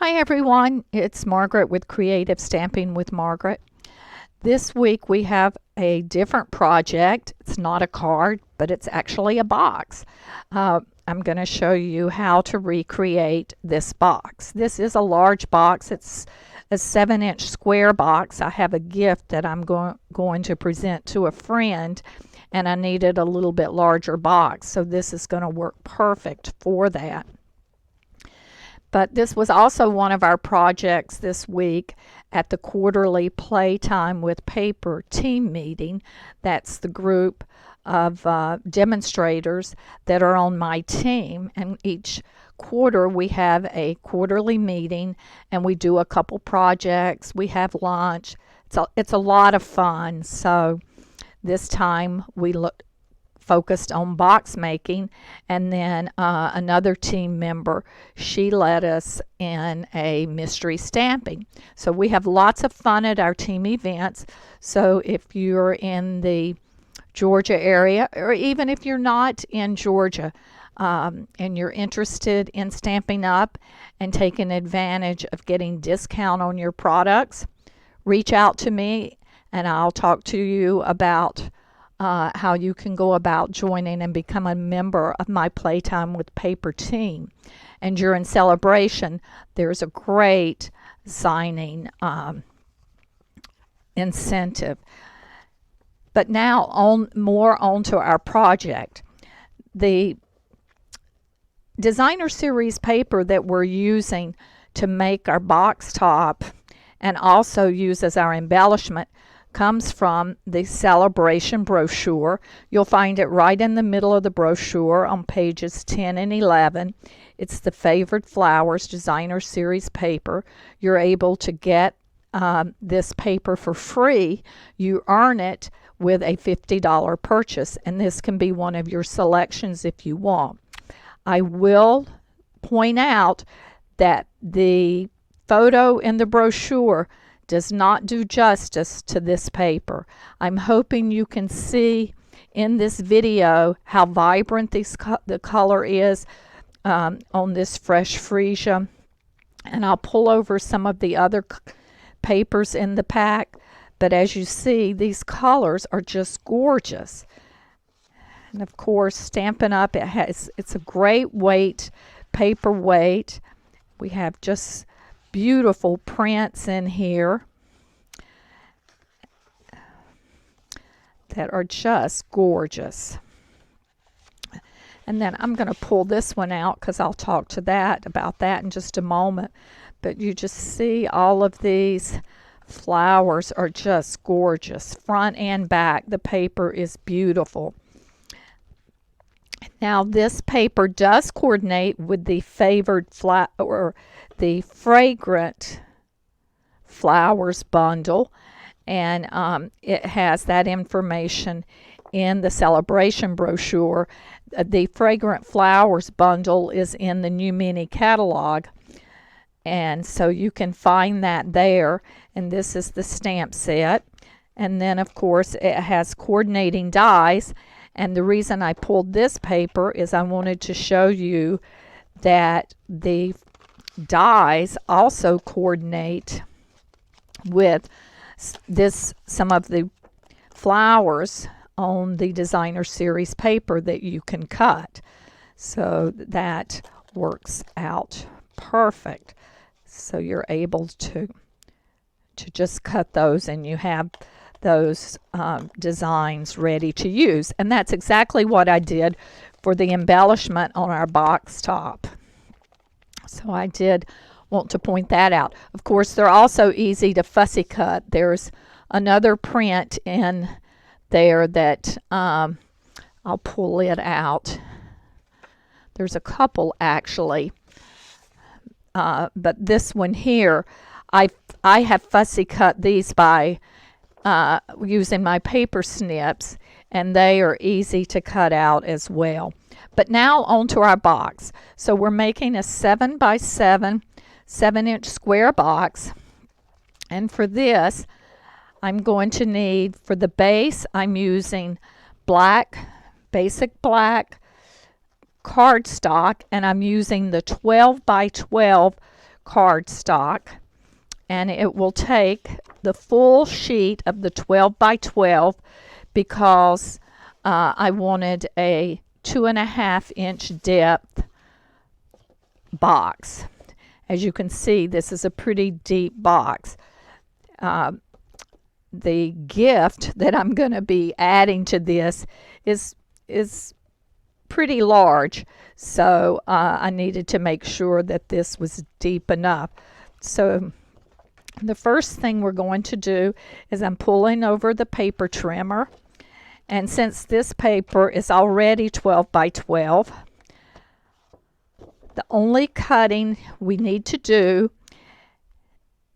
Hi everyone, it's Margaret with Creative Stamping with Margaret. This week we have a different project. It's not a card, but it's actually a box. I'm going to show you how to recreate this box. This is a large box. It's a 7-inch square box. I have a gift that I'm going to present to a friend, and I needed a little bit larger box, so this is going to work perfect for that. But this was also one of our projects this week at the quarterly Playtime with Paper team meeting. That's the group of demonstrators that are on my team, and each quarter we have a quarterly meeting and we do a couple projects. We have lunch. It's a lot of fun. So this time we focused on box making, and then another team member, she led us in a mystery stamping. So we have lots of fun at our team events. So if you're in the Georgia area, or even if you're not in Georgia, and you're interested in Stampin' Up and taking advantage of getting discount on your products, reach out to me and I'll talk to you about how you can go about joining and become a member of my Playtime with Paper team. And during Sale-a-Bration, there's a great signing incentive. But now more onto our project. The designer series paper that we're using to make our box top and also use as our embellishment comes from the Sale-a-Bration brochure. You'll find it right in the middle of the brochure on pages 10 and 11. It's the Favored Flowers Designer Series paper. You're able to get this paper for free. You earn it with a $50 purchase, and this can be one of your selections if you want. I will point out that the photo in the brochure does not do justice to this paper. I'm hoping you can see in this video how vibrant the color is on this fresh Freesia. And I'll pull over some of the other papers in the pack. But as you see, these colors are just gorgeous. And of course, Stampin' Up, it's a great weight, paper weight. We have just beautiful prints in here that are just gorgeous. And then I'm going to pull this one out because I'll talk about that in just a moment. But you just see all of these flowers are just gorgeous, front and back. The paper is beautiful. Now this paper does coordinate with the the Fragrant Flowers bundle, and it has that information in the Sale-a-Bration brochure. The Fragrant Flowers bundle is in the New Mini catalog, and so you can find that there. And this is the stamp set, and then of course it has coordinating dies. And the reason I pulled this paper is I wanted to show you that the dies also coordinate with some of the flowers on the designer series paper that you can cut. So that works out perfect. So you're able to just cut those, and you have those designs ready to use. And that's exactly what I did for the embellishment on our box top. So I did want to point that out. Of course, they're also easy to fussy cut. There's another print in there that I'll pull it out. There's a couple actually, but this one here, I have fussy cut these by using my paper snips, and they are easy to cut out as well. But now onto our box. So we're making a 7x7 7-inch square box, and for this I'm going to need, for the base, I'm using basic black cardstock, and I'm using the 12x12 cardstock, and it will take the full sheet of the 12 by 12 because I wanted a 2.5-inch depth box. As you can see, this is a pretty deep box. The gift that I'm going to be adding to this is pretty large, so I needed to make sure that this was deep enough. So the first thing we're going to do is I'm pulling over the paper trimmer, and since this paper is already 12 by 12, the only cutting we need to do,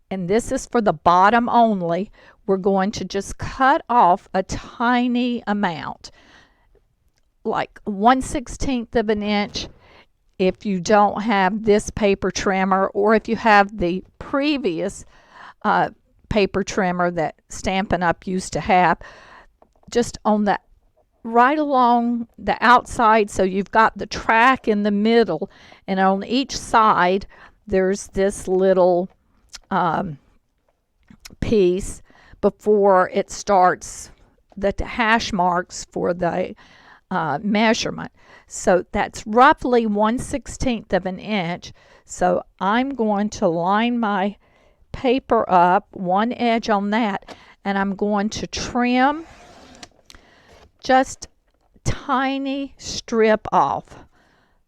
and this is for the bottom only, we're going to just cut off a tiny amount, like 1/16 of an inch if you don't have this paper trimmer, or if you have the previous paper trimmer that Stampin' Up used to have, just on the right along the outside, so you've got the track in the middle, and on each side there's this little piece before it starts the hash marks for the measurement. So that's roughly 1/16 of an inch. So I'm going to line my paper up, one edge on that, and I'm going to trim just tiny strip off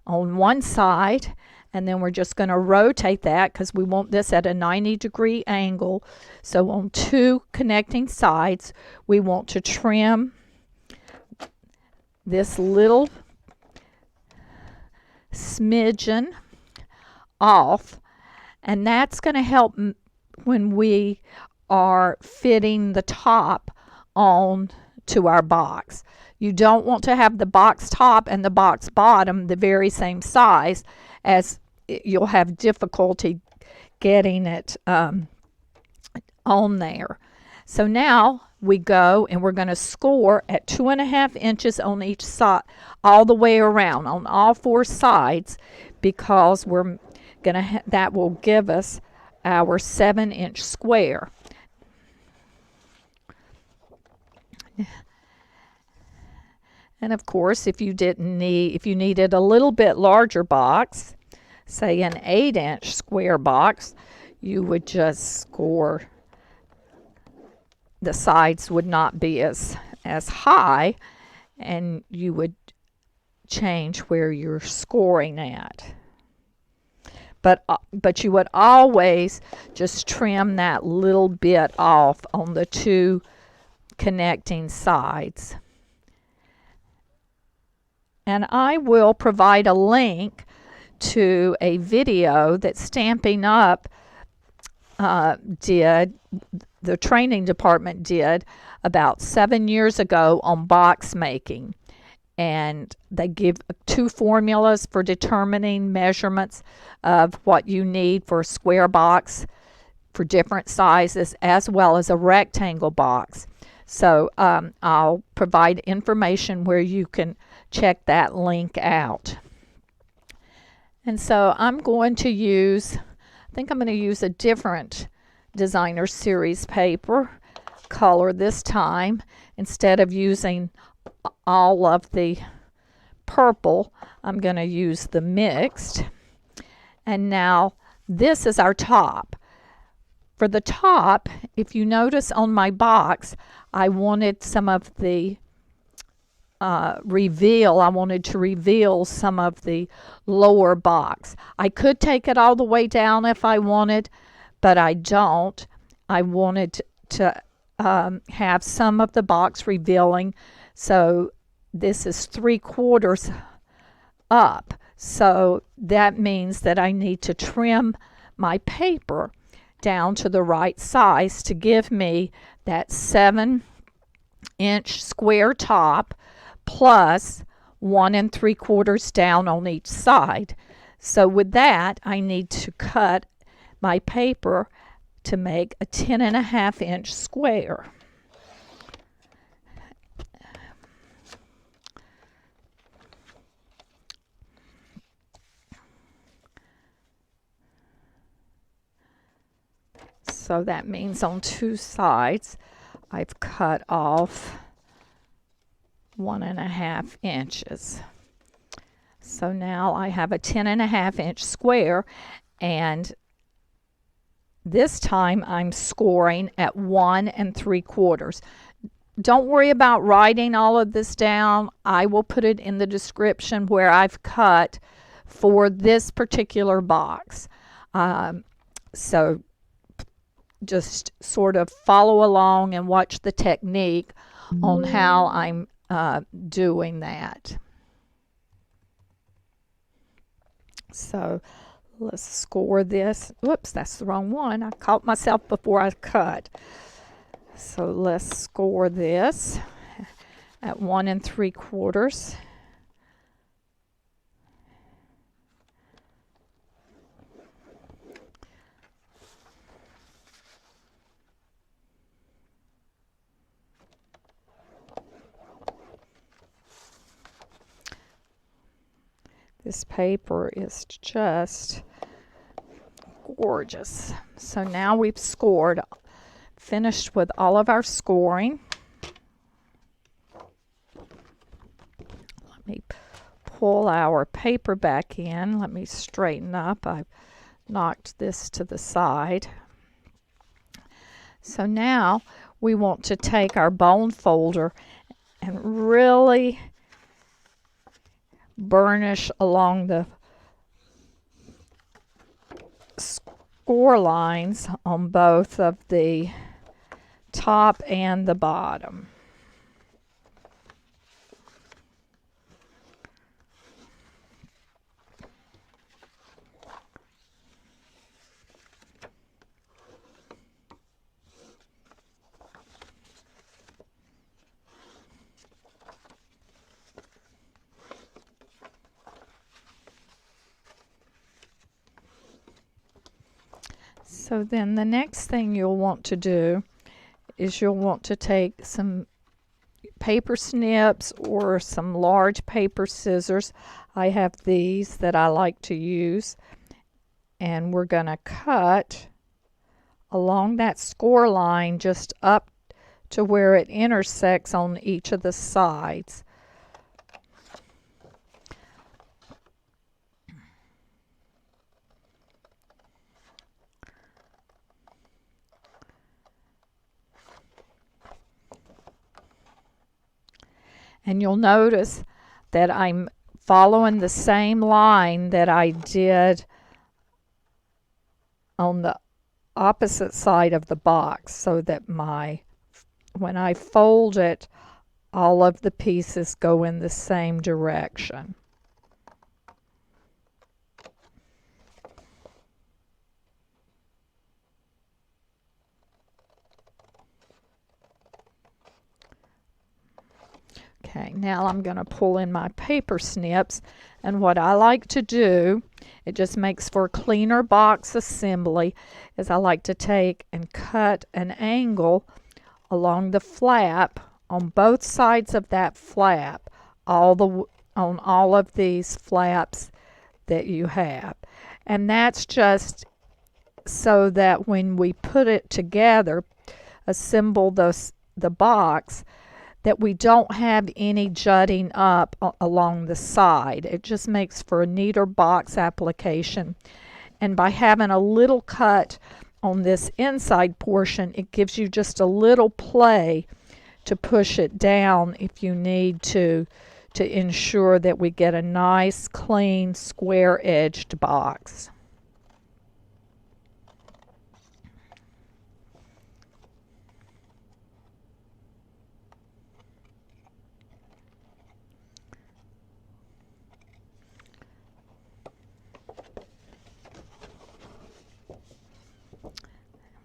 on one side, and then we're just going to rotate that because we want this at a 90-degree angle. So on two connecting sides, we want to trim this little smidgen off, and that's going to help when we are fitting the top on to our box. You don't want to have the box top and the box bottom the very same size, as you'll have difficulty getting it on there. So now we go and we're going to score at 2.5 inches on each side, all the way around on all four sides, because we're going to that will give us our 7-inch square. And of course, if you needed a little bit larger box, say an 8-inch square box, you would just score, the sides would not be as high, and you would change where you're scoring at. But you would always just trim that little bit off on the two connecting sides. And I will provide a link to a video that Stampin' Up did, the training department did, about 7 years ago on box making. And they give 2 formulas for determining measurements of what you need for a square box for different sizes, as well as a rectangle box. So I'll provide information where you can check that link out. And so I'm going to use, I think I'm going to use a different designer series paper color this time. Instead of using all of the purple, I'm going to use the mixed. And now this is our top. For the top, if you notice on my box, I wanted some of the reveal. I wanted to reveal some of the lower box. I could take it all the way down if I wanted, but I don't. I wanted to have some of the box revealing. So this is 3/4 up. So that means that I need to trim my paper down to the right size to give me that 7-inch square top plus 1 3/4 down on each side. So with that, I need to cut my paper to make a 10.5-inch square. So that means on 2 sides I've cut off 1.5 inches. So now I have a 10.5 inch square, and this time I'm scoring at 1 3/4. Don't worry about writing all of this down. I will put it in the description where I've cut for this particular box. So just sort of follow along and watch the technique on how I'm doing that. So let's score this. Whoops, that's the wrong one. I caught myself before I cut. So let's score this at 1 3/4. This paper is just gorgeous. So now we've scored, finished with all of our scoring. Let me pull our paper back in. Let me straighten up. I've knocked this to the side. So now we want to take our bone folder and really burnish along the score lines on both of the top and the bottom. So then the next thing you'll want to do is you'll want to take some paper snips or some large paper scissors. I have these that I like to use, and we're going to cut along that score line just up to where it intersects on each of the sides. And you'll notice that I'm following the same line that I did on the opposite side of the box, so that when I fold it, all of the pieces go in the same direction. Okay, now I'm going to pull in my paper snips, and what I like to do, it just makes for a cleaner box assembly, is I like to take and cut an angle along the flap on both sides of that flap, on all of these flaps that you have. And that's just so that when we put it together, assemble the box, that we don't have any jutting up along the side. It just makes for a neater box application. And by having a little cut on this inside portion, it gives you just a little play to push it down if you need to ensure that we get a nice, clean, square-edged box.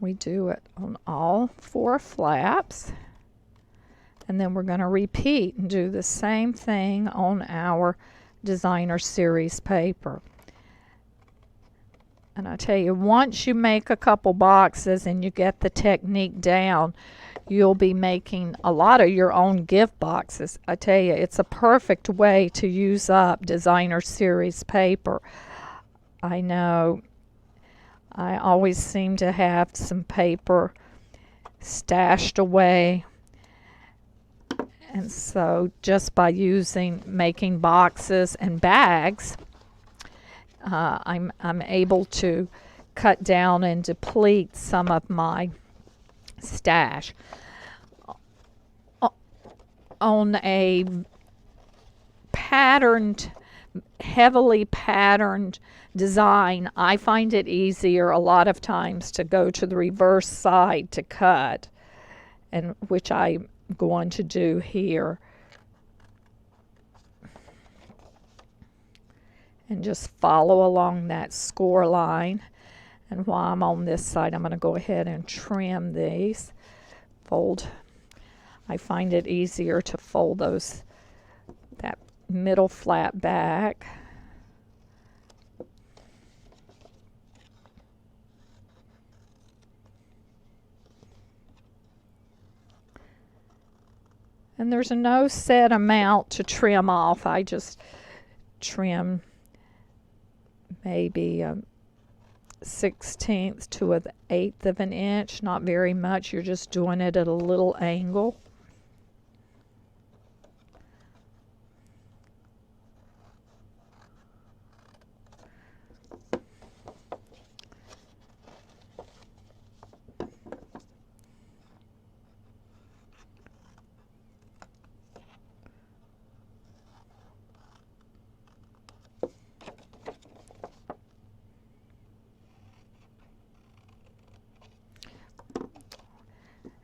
We do it on all 4 flaps, and then we're going to repeat and do the same thing on our designer series paper. And I tell you, once you make a couple boxes and you get the technique down, you'll be making a lot of your own gift boxes. I tell you, it's a perfect way to use up designer series paper. I know I always seem to have some paper stashed away, and so just by making boxes and bags, I'm able to cut down and deplete some of my stash. On a heavily patterned design, I find it easier a lot of times to go to the reverse side to cut, and which I'm going to do here. And just follow along that score line. And while I'm on this side, I'm going to go ahead and trim these. I find it easier to fold that middle flat back. And there's no set amount to trim off. I just trim maybe 1/16 to 1/8 of an inch, not very much. You're just doing it at a little angle.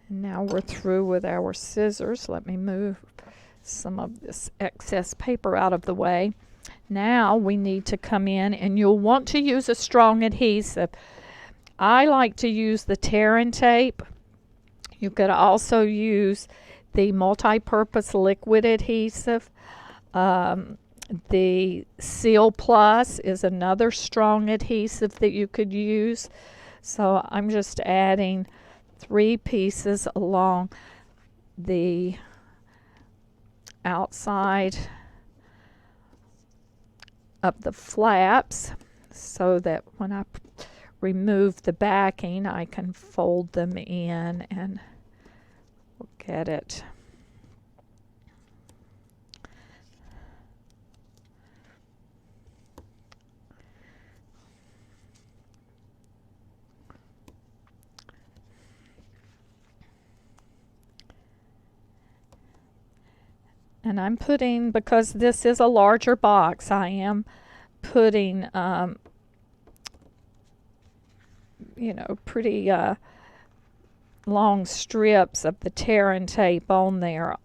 Now we're through with our scissors. Let me move some of this excess paper out of the way. Now we need to come in, and you'll want to use a strong adhesive. I like to use the tear and tape. You could also use the multi-purpose liquid adhesive. The Seal Plus is another strong adhesive that you could use. So I'm just adding 3 pieces along the outside of the flaps, so that when I remove the backing, I can fold them in and look at it. And I'm putting, because this is a larger box, I am putting, pretty long strips of the tear and tape on there,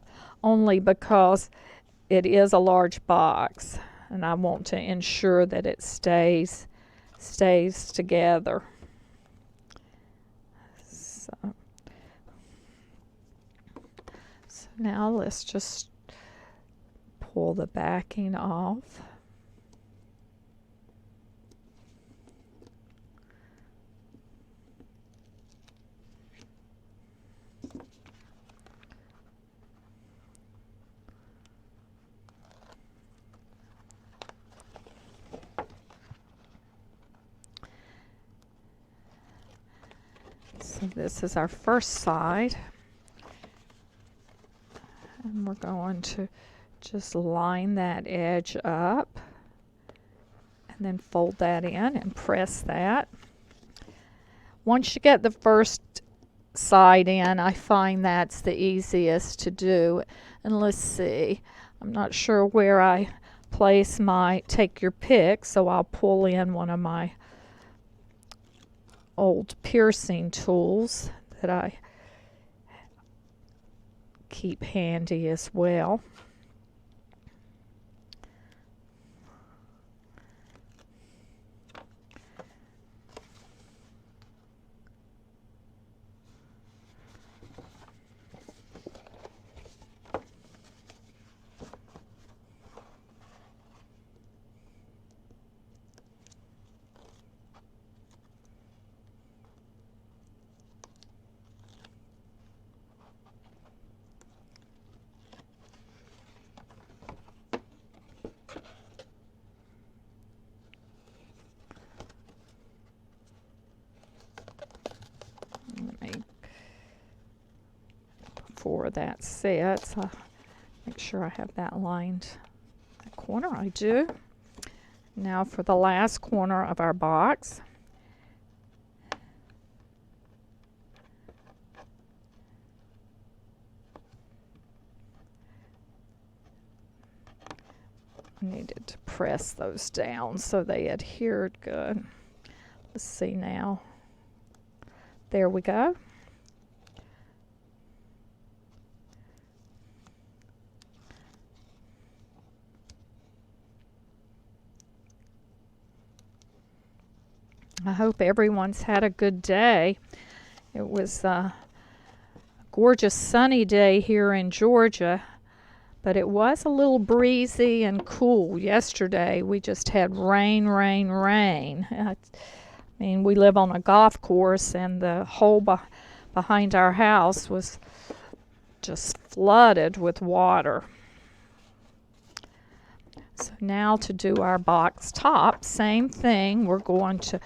only because it is a large box, and I want to ensure that it stays together. So now let's just pull the backing off. So this is our first side, and we're going to just line that edge up and then fold that in and press that. Once you get the first side in, I find that's the easiest to do. And let's see, I'm not sure where I place my take your pick, so I'll pull in one of my old piercing tools that I keep handy as well. for that set. So make sure I have that lined. That corner I do. Now for the last corner of our box. Needed to press those down so they adhered good. Let's see now. There we go. I hope everyone's had a good day. It was a gorgeous sunny day here in Georgia, but it was a little breezy and cool yesterday. We just had rain, rain, rain. I mean, we live on a golf course, and the hole behind our house was just flooded with water. So now to do our box top, same thing. We're going to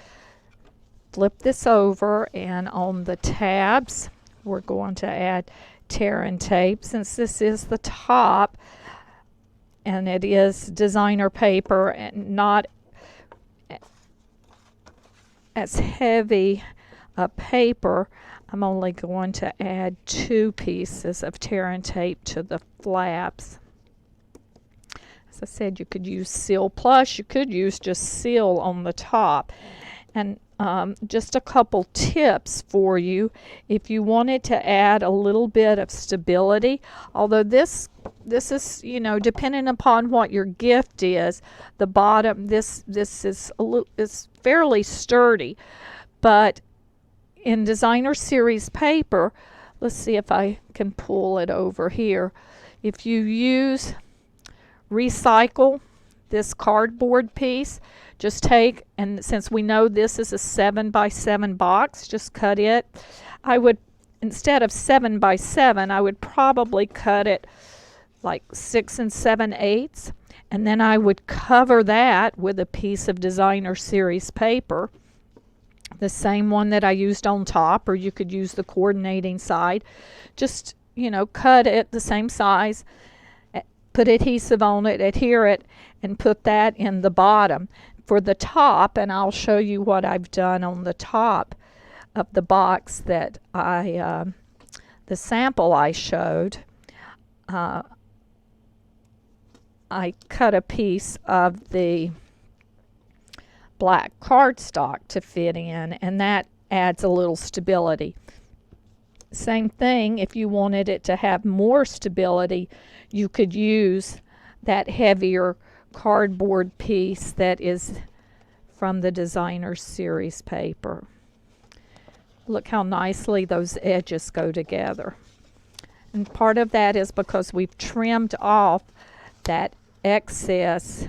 flip this over, and on the tabs we're going to add tear and tape. Since this is the top and it is designer paper and not as heavy a paper, I'm only going to add 2 pieces of tear and tape to the flaps. As I said, you could use Seal Plus, you could use just Seal on the top. And just a couple tips for you if you wanted to add a little bit of stability. Although this is, you know, depending upon what your gift is, the bottom, this is is fairly sturdy. But in designer series paper, let's see if I can pull it over here. If you use recycle this cardboard piece, just take, and since we know this is a 7x7 box, just cut it. I would, instead of 7x7, I would probably cut it like 6 7/8, and then I would cover that with a piece of designer series paper, the same one that I used on top, or you could use the coordinating side. Just, you know, cut it the same size, put adhesive on it, adhere it, and put that in the bottom. For the top, and I'll show you what I've done on the top of the box that the sample I showed, I cut a piece of the black cardstock to fit in, and that adds a little stability. Same thing, if you wanted it to have more stability, you could use that heavier cardboard piece that is from the designer series paper. Look how nicely those edges go together. And part of that is because we've trimmed off that excess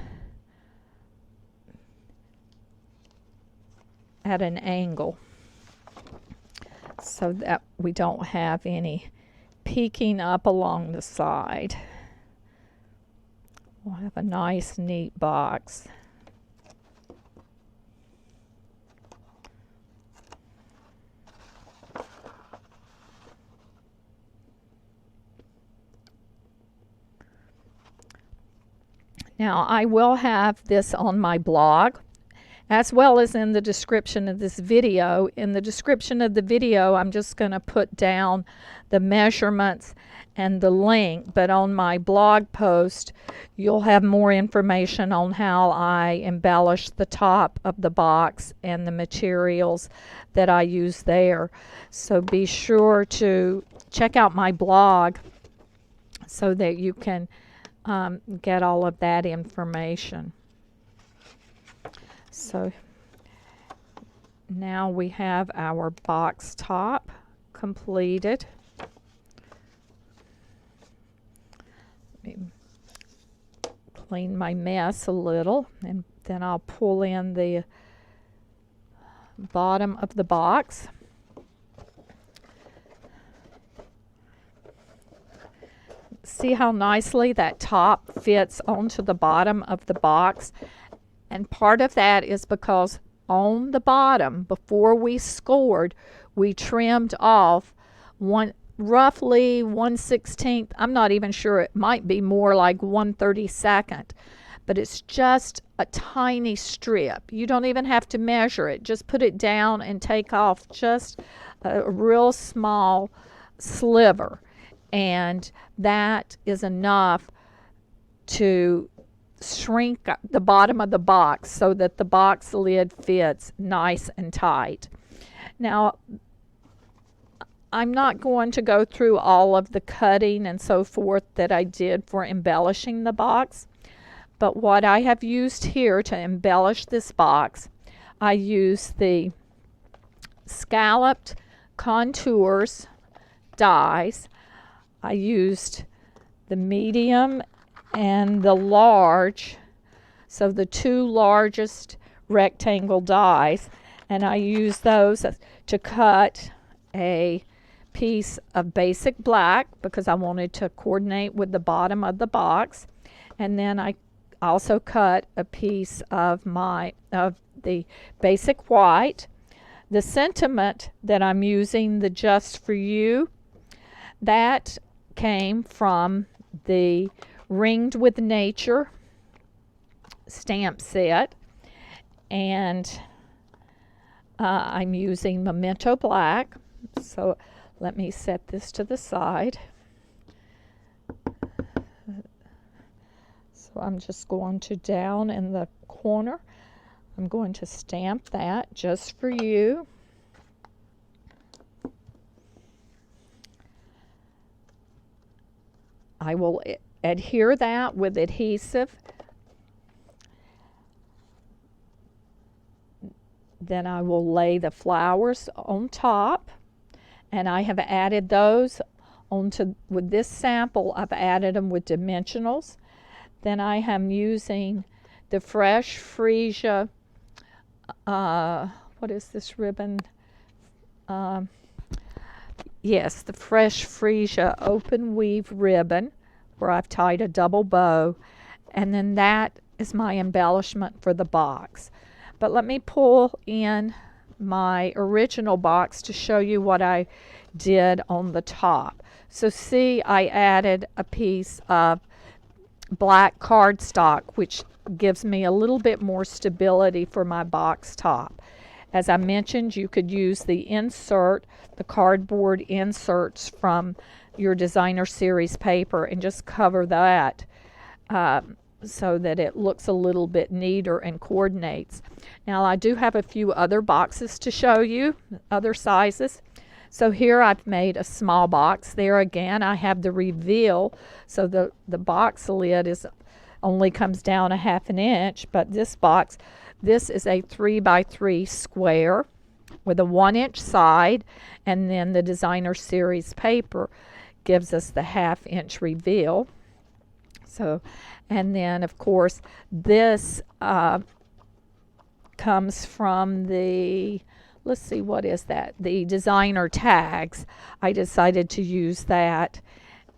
at an angle so that we don't have any peeking up along the side. We'll have a nice, neat box. Now, I will have this on my blog, as well as in the description of this video. In the description of the video, I'm just going to put down the measurements and the link, but on my blog post, you'll have more information on how I embellish the top of the box and the materials that I use there. So be sure to check out my blog so that you can get all of that information. So now we have our box top completed. Let me clean my mess a little, and then I'll pull in the bottom of the box. See how nicely that top fits onto the bottom of the box? And part of that is because on the bottom, before we scored, we trimmed off roughly 1/16. I'm not even sure, it might be more like 1/32, but it's just a tiny strip. You don't even have to measure it. Just put it down and take off just a real small sliver, and that is enough to shrink the bottom of the box so that the box lid fits nice and tight. Now, I'm not going to go through all of the cutting and so forth that I did for embellishing the box, but what I have used here to embellish this box, I used the scalloped contours dies. I used the medium and the large, so the two largest rectangle dies, and I used those to cut a piece of basic black because I wanted to coordinate with the bottom of the box, and then I also cut a piece of the basic white. The sentiment that I'm using, the Just For You, that came from the Ringed with Nature stamp set, and I'm using Memento Black. So let me set this to the side. So I'm just going to down in the corner, I'm going to stamp that Just For You. I will adhere that with adhesive. Then I will lay the flowers on top, and I have added those onto, with this sample, I've added them with dimensionals. Then I am using the fresh Freesia, what is this ribbon? Yes, the fresh Freesia open weave ribbon, where I've tied a double bow, and then that is my embellishment for the box. But let me pull in my original box to show you what I did on the top. So see, I added a piece of black cardstock, which gives me a little bit more stability for my box top. As I mentioned, you could use the cardboard inserts from your designer series paper and just cover that so that it looks a little bit neater and coordinates. Now, I do have a few other boxes to show you, other sizes. So here I've made a small box. There again, I have the reveal, so the box lid only comes down a 1/2 inch, but this box, this is a 3x3 square with a 1-inch side, and then the designer series paper gives us the 1/2 inch reveal. So, and then of course this comes from the, let's see, what is that? The designer tags. I decided to use that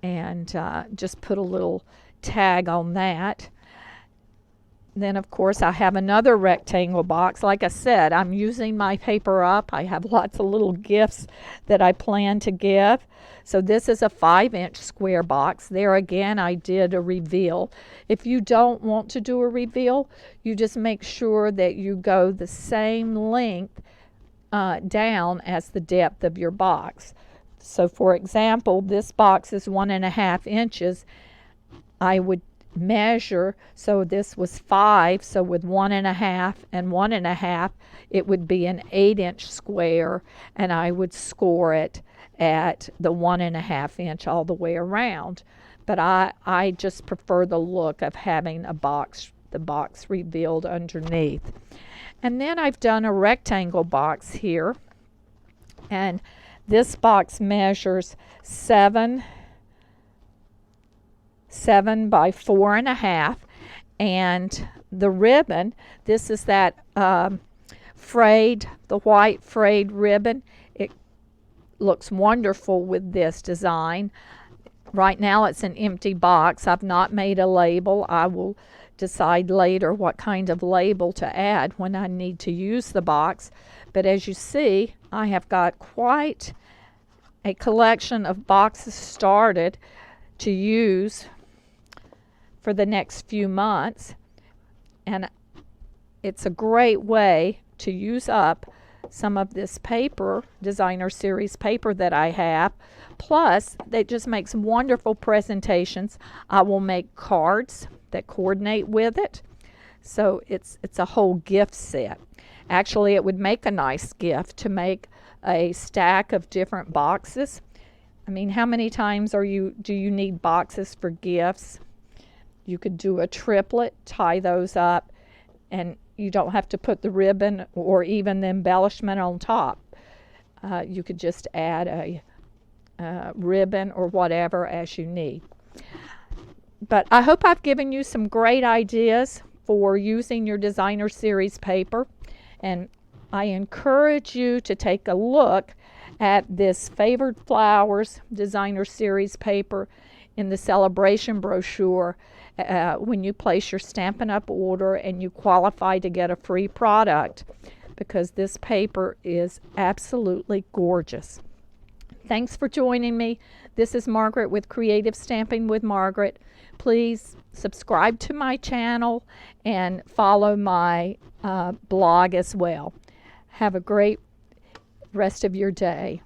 and just put a little tag on that. Then of course I have another rectangle box. Like I said, I'm using my paper up. I have lots of little gifts that I plan to give. So this is a 5-inch square box. There again, I did a reveal. If you don't want to do a reveal, you just make sure that you go the same length down as the depth of your box. So for example, this box is 1.5 inches. I would measure, so this was 5, so with 1.5 and 1.5, it would be an 8-inch square, and I would score it at the 1.5 inch all the way around. But I just prefer the look of having the box revealed underneath. And then I've done a rectangle box here, and this box measures 7 by 4.5, and the ribbon, this is that frayed, the white frayed ribbon. It looks wonderful with this design. Right now it's an empty box. I've not made a label. I will decide later what kind of label to add when I need to use the box. But as you see, I have got quite a collection of boxes started to use for the next few months, and it's a great way to use up some of this paper, designer series paper that I have. Plus, it just makes wonderful presentations. I will make cards that coordinate with it. So it's a whole gift set. Actually, it would make a nice gift to make a stack of different boxes. I mean, how many times do you need boxes for gifts? You could do a triplet, tie those up, and you don't have to put the ribbon or even the embellishment on top. You could just add a ribbon or whatever as you need. But I hope I've given you some great ideas for using your designer series paper, and I encourage you to take a look at this Favored Flowers designer series paper in the Sale-a-Bration brochure when you place your Stampin' Up! Order and you qualify to get a free product, because this paper is absolutely gorgeous. Thanks for joining me. This is Margaret with Creative Stamping with Margaret. Please subscribe to my channel and follow my blog as well. Have a great rest of your day.